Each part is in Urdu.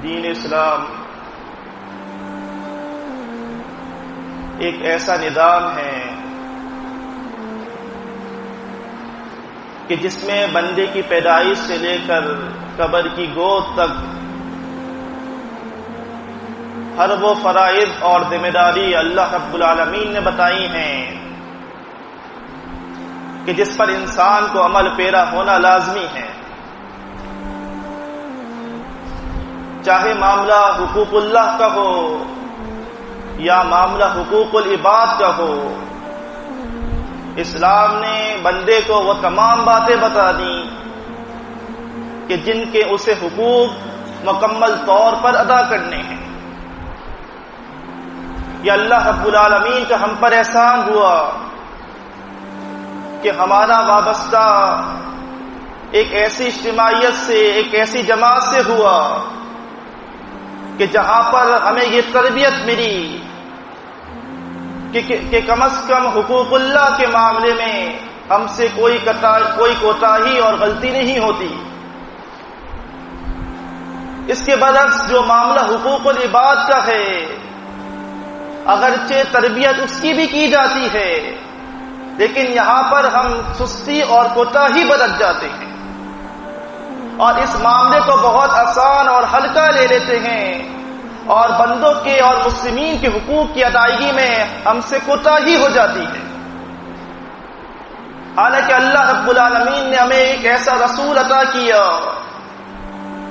دین اسلام ایک ایسا نظام ہے کہ جس میں بندے کی پیدائش سے لے کر قبر کی گود تک ہر وہ فرائض اور ذمہ داری اللہ رب العالمین نے بتائی ہیں کہ جس پر انسان کو عمل پیرا ہونا لازمی ہے، چاہے معاملہ حقوق اللہ کا ہو یا معاملہ حقوق العباد کا ہو۔ اسلام نے بندے کو وہ تمام باتیں بتا دیں کہ جن کے اسے حقوق مکمل طور پر ادا کرنے ہیں۔ یہ اللہ رب العالمین کا ہم پر احسان ہوا کہ ہمارا وابستہ ایک ایسی اجتماعیت سے، ایک ایسی جماعت سے ہوا کہ جہاں پر ہمیں یہ تربیت ملی کہ کم از کم حقوق اللہ کے معاملے میں ہم سے کوئی کوتاہی اور غلطی نہیں ہوتی۔ اس کے برعکس جو معاملہ حقوق العباد کا ہے، اگرچہ تربیت اس کی بھی کی جاتی ہے، لیکن یہاں پر ہم سستی اور کوتاہی برت جاتے ہیں اور اس معاملے کو بہت آسان اور ہلکا لے لیتے ہیں اور بندوں کے اور مسلمین کے حقوق کی ادائیگی میں ہم سے کوتاہی ہو جاتی ہے۔ حالانکہ اللہ رب العالمین نے ہمیں ایک ایسا رسول عطا کیا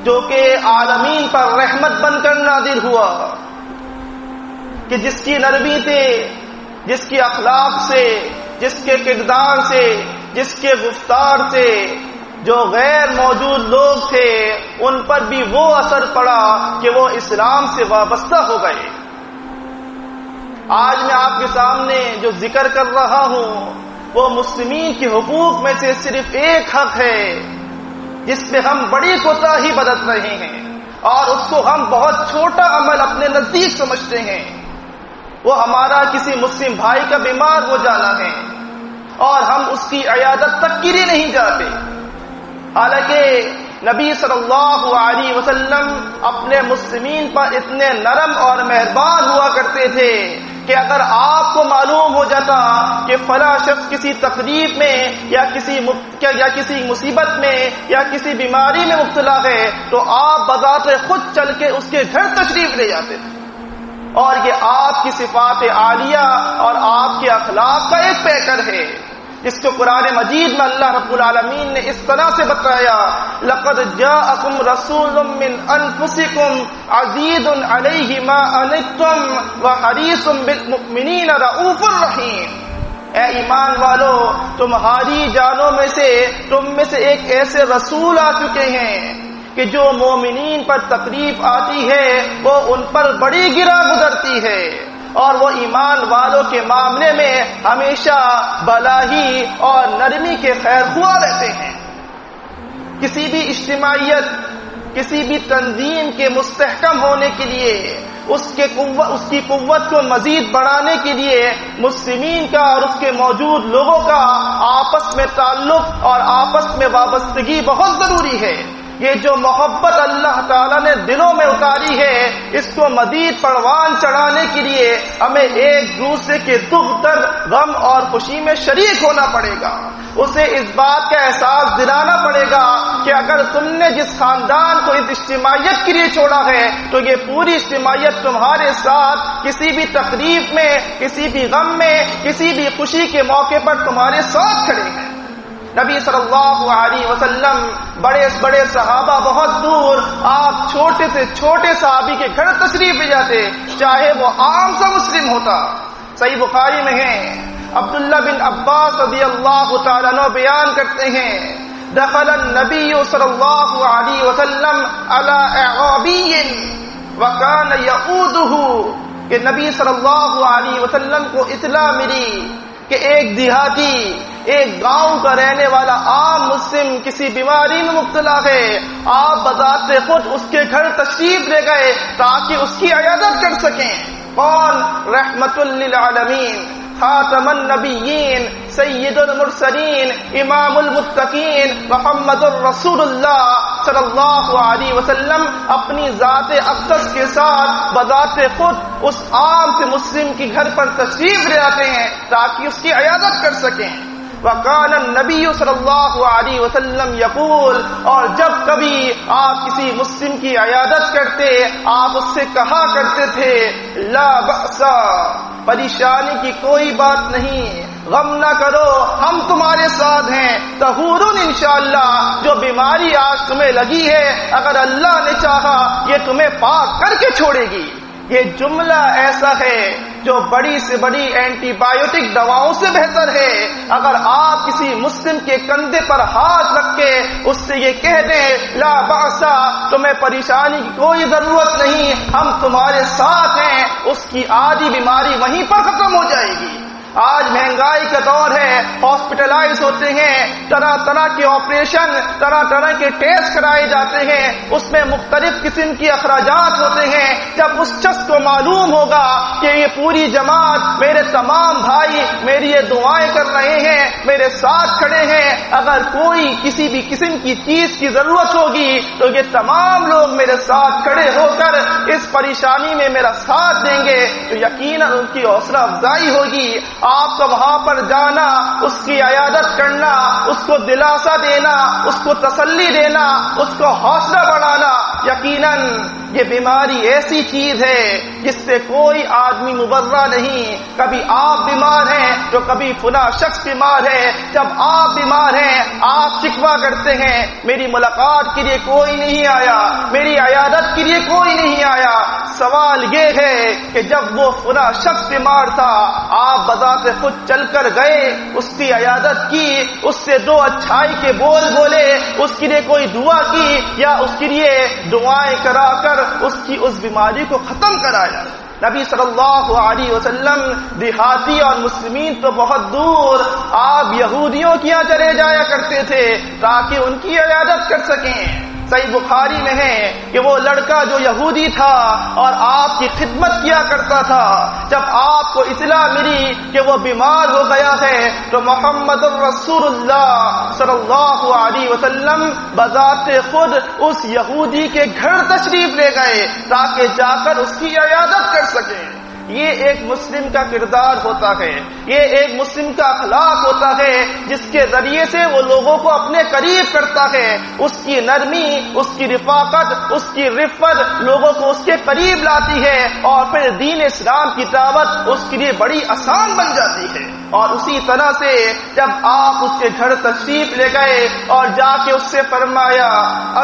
جو کہ عالمین پر رحمت بن کر نازل ہوا، کہ جس کی نرمی سے، جس کی اخلاق سے، جس کے کردار سے، جس کے گفتار سے جو غیر موجود لوگ تھے ان پر بھی وہ اثر پڑا کہ وہ اسلام سے وابستہ ہو گئے۔ آج میں آپ کے سامنے جو ذکر کر رہا ہوں وہ مسلمین کے حقوق میں سے صرف ایک حق ہے جس پہ ہم بڑی کوتاہی برت رہے ہیں اور اس کو ہم بہت چھوٹا عمل اپنے نزدیک سمجھتے ہیں۔ وہ ہمارا کسی مسلم بھائی کا بیمار ہو جانا ہے اور ہم اس کی عیادت تک کے لیے نہیں جاتے، حالانکہ نبی صلی اللہ علیہ وسلم اپنے مسلمین پر اتنے نرم اور مہربان ہوا کرتے تھے کہ اگر آپ کو معلوم ہو جاتا کہ فلاں شخص کسی تکلیف میں یا کسی مصیبت میں یا کسی بیماری میں مبتلا ہے تو آپ بذات خود چل کے اس کے گھر تشریف لے جاتے تھے، اور یہ آپ کی صفات عالیہ اور آپ کے اخلاق کا ایک پیکر ہے جس کو قرآن مجید میں اللہ رب العالمین نے اس طرح سے بتایا، لَقَدْ جَاءَكُمْ رَسُولٌ مِّنْ أَنفُسِكُمْ عَزِيزٌ عَلَيْهِ مَا عَنِتُّمْ وَحَرِيصٌ بِالْمُؤْمِنِينَ رَءُوفٌ رَحِيمٌ۔ اے ایمان والو، تمہاری جانوں میں سے تم میں سے ایک ایسے رسول آ چکے ہیں کہ جو مومنین پر تکلیف آتی ہے وہ ان پر بڑی گرا گزرتی ہے اور وہ ایمان والوں کے معاملے میں ہمیشہ بلاہی اور نرمی کے خیر خواہ رہتے ہیں۔ کسی بھی اجتماعیت، کسی بھی تنظیم کے مستحکم ہونے کے لیے، اس کی قوت کو مزید بڑھانے کے لیے مسلمین کا اور اس کے موجود لوگوں کا آپس میں تعلق اور آپس میں وابستگی بہت ضروری ہے۔ یہ جو محبت اللہ تعالیٰ نے دلوں میں اتاری ہے اس کو مزید پروان چڑھانے کے لیے ہمیں ایک دوسرے کے دکھ درد، غم اور خوشی میں شریک ہونا پڑے گا۔ اسے اس بات کا احساس دلانا پڑے گا کہ اگر تم نے جس خاندان کو اس اجتماعیت کے لیے چھوڑا ہے تو یہ پوری اجتماعیت تمہارے ساتھ کسی بھی تکلیف میں، کسی بھی غم میں، کسی بھی خوشی کے موقع پر تمہارے ساتھ کھڑے ہیں۔ نبی صلی اللہ علیہ وسلم بڑے بڑے صحابہ بہت دور، آپ چھوٹے سے چھوٹے صحابی کے گھر تشریف لے جاتے چاہے وہ عام سا مسلم ہوتا۔ صحیح بخاری میں ہے، عبداللہ بن عباس رضی اللہ تعالیٰ عنہ بیان کرتے ہیں، دخل النبی صلی اللہ علیہ وسلم علی اعرابی وکان یعودہ، کہ نبی صلی اللہ علیہ وسلم کو اطلاع ملی کہ ایک دیہاتی، ایک گاؤں کا رہنے والا عام مسلم کسی بیماری میں مبتلا ہے، آپ بذات خود اس کے گھر تشریف لے گئے تاکہ اس کی عیادت کر سکیں۔ کون؟ رحمت للعالمین، خاتم النبیین، سید المرسلین، امام المتقین، محمد الرسول اللہ صلی اللہ علیہ وسلم اپنی ذات اقدس کے ساتھ بذات خود اس عام سے مسلم کے گھر پر تشریف لے آتے ہیں تاکہ اس کی عیادت کر سکیں. وَقَالَ النَّبِيُّ صلی اللہ علیہ وسلم یقول، اور جب کبھی آپ کسی مسلم کی عیادت کرتے آپ اس سے کہا کرتے تھے لا بأس، پریشانی کی کوئی بات نہیں، غم نہ کرو، ہم تمہارے ساتھ ہیں، طہورن انشاءاللہ، جو بیماری آج تمہیں لگی ہے اگر اللہ نے چاہا یہ تمہیں پاک کر کے چھوڑے گی. یہ جملہ ایسا ہے جو بڑی سے بڑی اینٹی بایوٹک دواؤں سے بہتر ہے. اگر آپ کسی مسلم کے کندھے پر ہاتھ رکھ کے اس سے یہ کہہ دیں لا بأس، تمہیں پریشانی کی کوئی ضرورت نہیں، ہم تمہارے ساتھ ہیں، اس کی آدھی بیماری وہیں پر ختم ہو جائے گی. آج مہنگائی کا دور ہے، ہاسپٹلائز ہوتے ہیں، طرح طرح کے آپریشن، طرح طرح کے ٹیسٹ کرائے جاتے ہیں، اس میں مختلف قسم کی اخراجات ہوتے ہیں. جب اس شخص کو معلوم ہوگا کہ یہ پوری جماعت، میرے تمام بھائی میری یہ دعائیں کر رہے ہیں، میرے ساتھ کھڑے ہیں، اگر کوئی کسی بھی قسم کی چیز کی ضرورت ہوگی تو یہ تمام لوگ میرے ساتھ کھڑے ہو کر اس پریشانی میں میرا ساتھ دیں گے، تو یقیناً ان کی حوصلہ افزائی ہوگی. آپ کو وہاں پر جانا، اس کی عیادت کرنا، اس کو دلاسا دینا، اس کو تسلی دینا، اس کو حوصلہ بڑھانا، یقیناً یہ بیماری ایسی چیز ہے جس سے کوئی آدمی مبرہ نہیں. کبھی آپ بیمار ہیں تو کبھی فلاں شخص بیمار ہے. جب آپ بیمار ہیں آپ شکوہ کرتے ہیں میری ملاقات کے لیے کوئی نہیں آیا، میری عیادت کے لیے کوئی نہیں آیا. سوال یہ ہے کہ جب وہ فلاں شخص بیمار تھا آپ بذات خود چل کر گئے، اس کی عیادت کی، اس سے دو اچھائی کے بول بولے، اس کے لیے کوئی دعا کی یا اس کے لیے دعائیں کرا کر اس کی اس بیماری کو ختم کرایا. نبی صلی اللہ علیہ وسلم دیہاتی اور مسلمین تو بہت دور، آپ یہودیوں کے یہاں چلے جایا کرتے تھے تاکہ ان کی عیادت کر سکیں. صحیح بخاری میں ہے کہ وہ لڑکا جو یہودی تھا اور آپ کی خدمت کیا کرتا تھا، جب آپ کو اطلاع ملی کہ وہ بیمار ہو گیا ہے تو محمد رسول اللہ صلی اللہ علیہ وسلم بذات خود اس یہودی کے گھر تشریف لے گئے تاکہ جا کر اس کی عیادت کر سکیں. یہ ایک مسلم کا کردار ہوتا ہے، یہ ایک مسلم کا اخلاق ہوتا ہے جس کے ذریعے سے وہ لوگوں کو اپنے قریب کرتا ہے. اس کی نرمی، اس کی رفاقت، اس کی رفت لوگوں کو اس کے قریب لاتی ہے اور پھر دین اسلام کی دعوت اس کے لیے بڑی آسان بن جاتی ہے. اور اسی طرح سے جب آپ اس کے گھر تشریف لے گئے اور جا کے اس سے فرمایا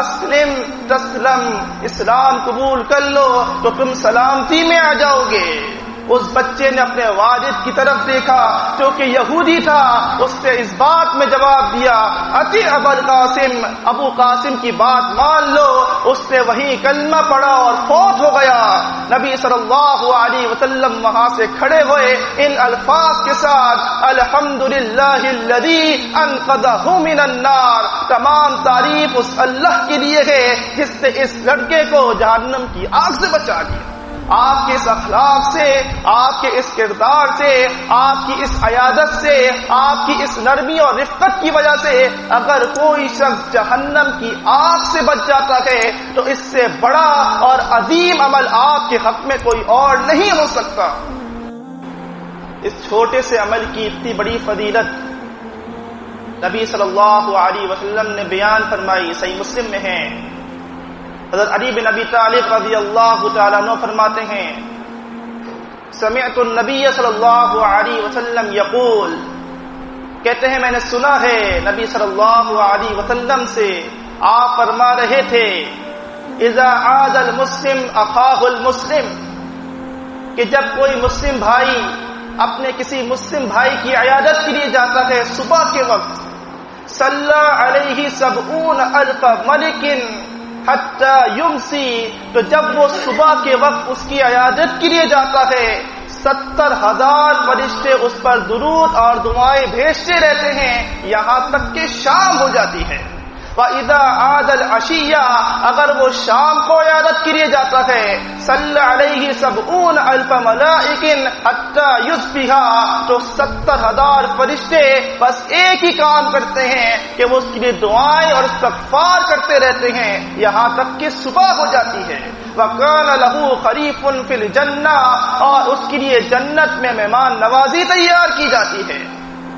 اسلم تسلم، اسلام قبول کر لو تو تم سلامتی میں آ جاؤ گے. اس بچے نے اپنے والد کی طرف دیکھا جو کہ یہودی تھا، اس سے اس بات میں جواب دیا اتی ابو القاسم، ابو قاسم کی بات مان لو. اس نے وہی کلمہ پڑھا اور فوت ہو گیا. نبی صلی اللہ علیہ وسلم وہاں سے کھڑے ہوئے ان الفاظ کے ساتھ الحمدللہ الذی انقذہ من النار، تمام تعریف اس اللہ کے لیے ہے جس نے اس لڑکے کو جہنم کی آگ سے بچا لیا. آپ کے اس اخلاق سے، آپ کے اس کردار سے، آپ کی اس عیادت سے، آپ کی اس نرمی اور رفقت کی وجہ سے اگر کوئی شخص جہنم کی آگ سے بچ جاتا ہے تو اس سے بڑا اور عظیم عمل آپ کے حق میں کوئی اور نہیں ہو سکتا. اس چھوٹے سے عمل کی اتنی بڑی فضیلت نبی صلی اللہ علیہ وسلم نے بیان فرمائی. صحیح مسلم میں ہے، حضرت علی بن ابی طالب رضی اللہ تعالیٰ عنہ فرماتے ہیں سمعت النبی صلی اللہ علیہ وسلم یقول، کہتے ہیں میں نے سنا ہے نبی صلی اللہ علیہ وسلم سے، آپ فرما رہے تھے اذا عاد المسلم اخاہ المسلم، کہ جب کوئی مسلم بھائی اپنے کسی مسلم بھائی کی عیادت کے لیے جاتا ہے صبح کے وقت، صلی علیہ 70,000 ملک حتی یمسی، تو جب وہ صبح کے وقت اس کی عیادت کے لیے جاتا ہے 70,000 فرشتے اس پر درود اور دعائیں بھیجتے رہتے ہیں یہاں تک کہ شام ہو جاتی ہے. وَإِذَا عَادَ الْعَشِيَّ اگر وہ شام کو عیادت کے لیے جاتا ہے صلی علیہ 70,000 ملائکۃ حتی یصبح تو 70,000 فرشتے بس ایک ہی کام کرتے ہیں کہ وہ اس کے لیے دعائیں اور استغفار کرتے رہتے ہیں یہاں تک کہ صبح ہو جاتی ہے. وَكَانَ لَهُ خَرِيفٌ فِي الْجَنَّةِ اور اس کے لیے جنت میں مہمان نوازی تیار کی جاتی ہے.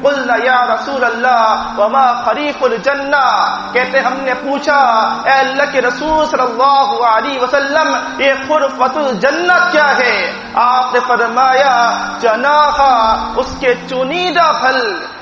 قلنا یا رسول اللہ وما خریف الجنہ کہتے ہم نے پوچھا اے اللہ کے رسول صلی اللہ علیہ وسلم یہ خرفۃ الجنت کیا ہے؟ آپ نے فرمایا جناحا اس کے چنیدہ پھل.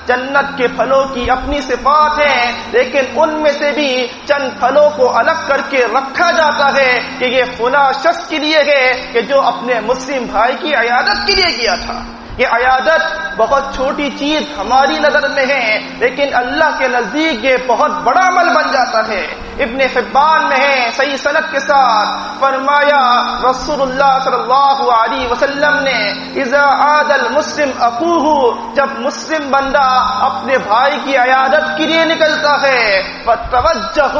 جنت کے پھلوں کی اپنی صفات ہیں لیکن ان میں سے بھی چند پھلوں کو الگ کر کے رکھا جاتا ہے کہ یہ فلاں شخص کے لیے ہے کہ جو اپنے مسلم بھائی کی عیادت کے لیے کیا تھا. یہ عیادت بہت چھوٹی چیز ہماری نظر میں ہے لیکن اللہ کے نزدیک یہ بہت بڑا عمل بن جاتا ہے. ابن حبان میں ہے صحیح سند کے ساتھ فرمایا رسول اللہ صلی اللہ علیہ وسلم نے اذا عاد المسلم اخوہ جب مسلم بندہ اپنے بھائی کی عیادت کے لیے نکلتا ہے فتوجہ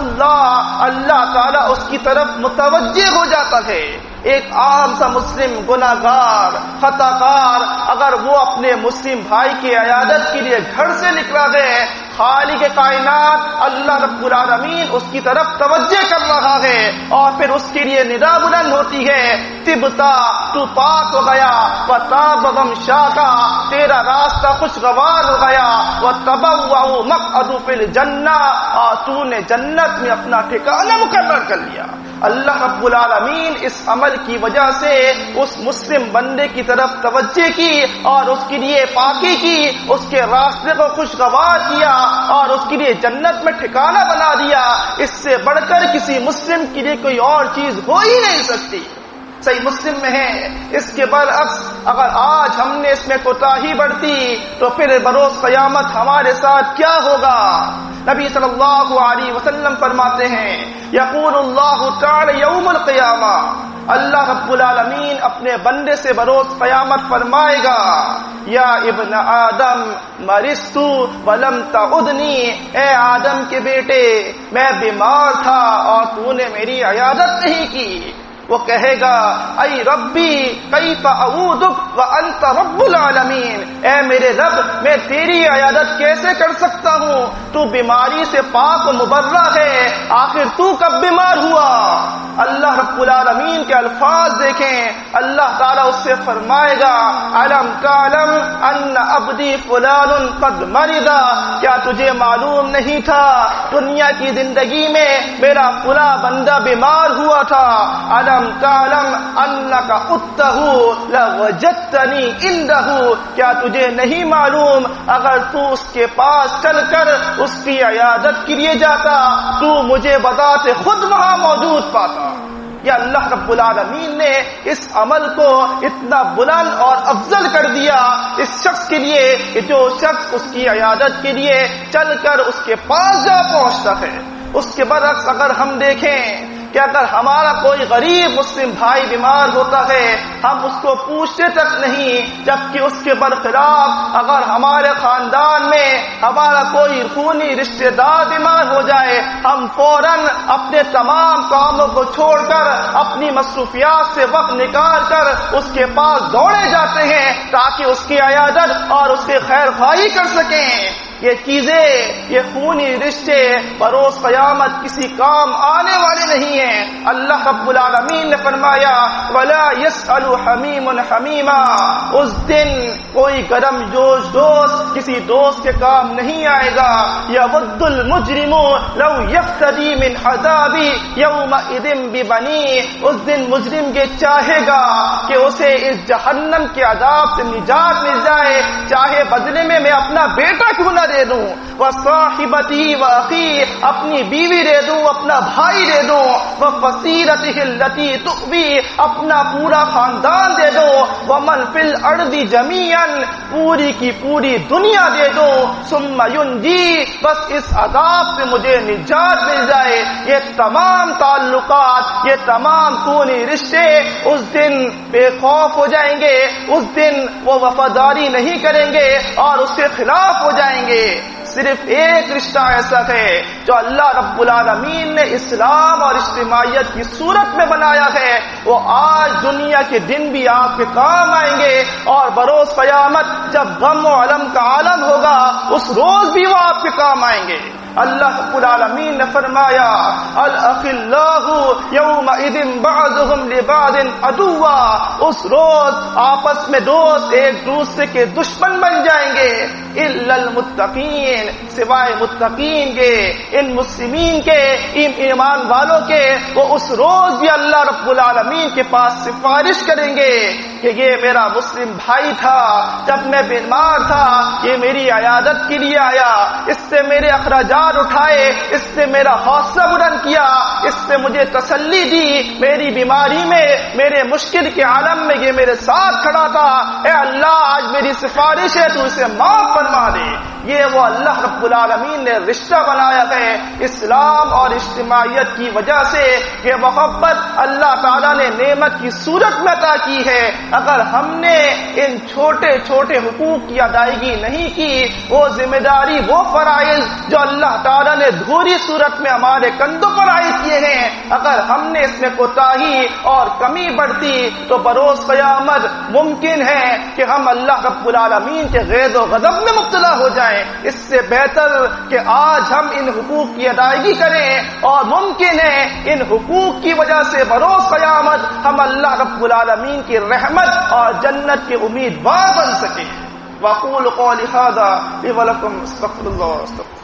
اللہ تعالیٰ اس کی طرف متوجہ ہو جاتا ہے. ایک عام سا مسلم گناہگار خطا کار اگر وہ اپنے مسلم بھائی کی عیادت کے لیے گھر سے نکلا ہے خالق کائنات اللہ رب العالمین اس کی طرف توجہ کر رہا ہے اور پھر اس کے لیے ندا بلند ہوتی ہے تبتا تو پاک ہو گیا وتاب ممشاکا تیرا راستہ خوشگوار ہو گیا وتبوأ مقعد فی الجنہ اور تو نے جنت میں اپنا ٹھکانہ مقرر کر لیا. اللہ رب العالمین اس عمل کی وجہ سے اس مسلم بندے کی طرف توجہ کی اور اس کے لیے پاکی کی اس کے راستے کو خوشگوار کیا اور اس کے لیے جنت میں ٹھکانہ بنا دیا. اس سے بڑھ کر کسی مسلم کے لیے کوئی اور چیز ہو ہی نہیں سکتی. صحیح مسلم میں ہے. اس کے برعکس اگر آج ہم نے اس میں کوتاہی برتی تو پھر بروز قیامت ہمارے ساتھ کیا ہوگا؟ نبی صلی اللہ علیہ وسلم فرماتے ہیں یقول اللہ تعالی یوم القیامہ اللہ رب العالمین اپنے بندے سے بروز قیامت فرمائے گا یا ابن آدم مرضت ولم تعدنی اے آدم کے بیٹے میں بیمار تھا اور تو نے میری عیادت نہیں کی. وہ کہے گا اے ربی کیف اعودک وانت رب العالمین اے میرے رب میں تیری عیادت کیسے کر سکتا ہوں تو بیماری سے پاک و مبرہ ہے آخر تو کب بیمار ہوا؟ اللہ رب العالمین کے الفاظ دیکھیں اللہ تعالیٰ اس سے فرمائے گا علم تعلم ان عبدی فلان قد مرض کیا تجھے معلوم نہیں تھا دنیا کی زندگی میں میرا فلاں بندہ بیمار ہوا تھا. علم تعلم انک اتہ لوجدتنی عنده کیا تجھے نہیں معلوم اگر تو اس کے پاس چل کر اس کی عیادت کے لیے جاتا تو مجھے بذات خود وہاں موجود پاتا. یا اللہ رب العالمین نے اس عمل کو اتنا بلند اور افضل کر دیا اس شخص کے لیے کہ جو شخص اس کی عیادت کے لیے چل کر اس کے پاس جا پہنچتا ہے. اس کے برعکس اگر ہم دیکھیں کہ اگر ہمارا کوئی غریب مسلم بھائی بیمار ہوتا ہے ہم اس کو پوچھتے تک نہیں جبکہ اس کے برخلاف اگر ہمارے خاندان میں ہمارا کوئی خونی رشتہ دار بیمار ہو جائے ہم فوراً اپنے تمام کاموں کو چھوڑ کر اپنی مصروفیات سے وقت نکال کر اس کے پاس دوڑے جاتے ہیں تاکہ اس کی عیادت اور اس کی خیر خواہی کر سکیں. یہ چیزیں یہ خونی رشتے بروز قیامت کسی کام آنے والے نہیں ہیں. اللہ رب العالمین نے فرمایا ولا يسأل حمیم حمیما اس دن کوئی گرم جوش دوست کسی دوست کے کام نہیں آئے گا. یود المجرم لو یفتدی من عذاب یومئذ ببنی اس دن مجرم یہ چاہے گا کہ اسے اس جہنم کے عذاب سے نجات مل جائے چاہے بدلے میں اپنا بیٹا کیوں نہ دے دوں وصاحبتی واخی اپنی بیوی دے دوں اپنا بھائی دے دوں وفصیلتہ التی تؤوی اپنا پورا خاندان دے دو ومن فی الارض جمیعا پوری کی پوری دنیا دے دو ثم ینجی بس اس عذاب سے مجھے نجات مل جائے. یہ تمام تعلقات یہ تمام خونی رشتے اس دن بے خوف ہو جائیں گے. اس دن وہ وفاداری نہیں کریں گے اور اس کے خلاف ہو جائیں گے. صرف ایک رشتہ ایسا ہے جو اللہ رب العالمین نے اسلام اور اجتماعیت کی صورت میں بنایا ہے وہ آج دنیا کے دن بھی آپ کے کام آئیں گے، اور بروز قیامت جب غم و علم کا عالم ہوگا اس روز بھی وہ آپ کے کام آئیں گے۔ اللہ رب العالمین نے فرمایا الاخلاء یومئذ بعضهم لبعض عدوا، اس روز آپس میں دوست ایک دوسرے کے دشمن بن جائیں گے، الا المتقین، سوائے متقین کے، ان مسلمین کے، ان ایمان والوں کے، وہ اس روز بھی اللہ رب العالمین کے پاس سفارش کریں گے کہ یہ میرا مسلم بھائی تھا، جب میں بیمار تھا یہ میری عیادت کے لیے آیا، اس سے میرے اخراجات اٹھائے، اس نے میرا حوصلہ بلند کیا، اس نے مجھے تسلی دی، میری بیماری میں، میرے مشکل کے عالم میں یہ میرے ساتھ کھڑا تھا، اے اللہ آج میری سفارش ہے تو اسے معاف فرما دے۔ یہ وہ اللہ رب العالمین نے رشتہ بنایا ہے اسلام اور اجتماعیت کی وجہ سے، یہ محبت اللہ تعالیٰ نے نعمت کی صورت میں عطا کی ہے۔ اگر ہم نے ان چھوٹے چھوٹے حقوق کی ادائیگی نہیں کی، وہ ذمہ داری، وہ فرائض جو اللہ تعالیٰ نے دھوری صورت میں ہمارے کندھوں پر عائد کیے ہیں، اگر ہم نے اس میں کوتاہی اور کمی برتی تو بروز قیامت ممکن ہے کہ ہم اللہ رب العالمین کے غیظ و غضب میں مبتلا ہو جائیں۔ اس سے بہتر کہ آج ہم ان حقوق کی ادائیگی کریں، اور ممکن ہے ان حقوق کی وجہ سے بروز قیامت ہم اللہ رب العالمین کی رحمت اور جنت کے امیدوار بن سکیں۔ وَأَقُولُ قَوْلِي هَٰذَا لِي وَلَكُمْ اسْتَغْفِرُ اللَّهَ وَاسْتَغْفِرُوهُ۔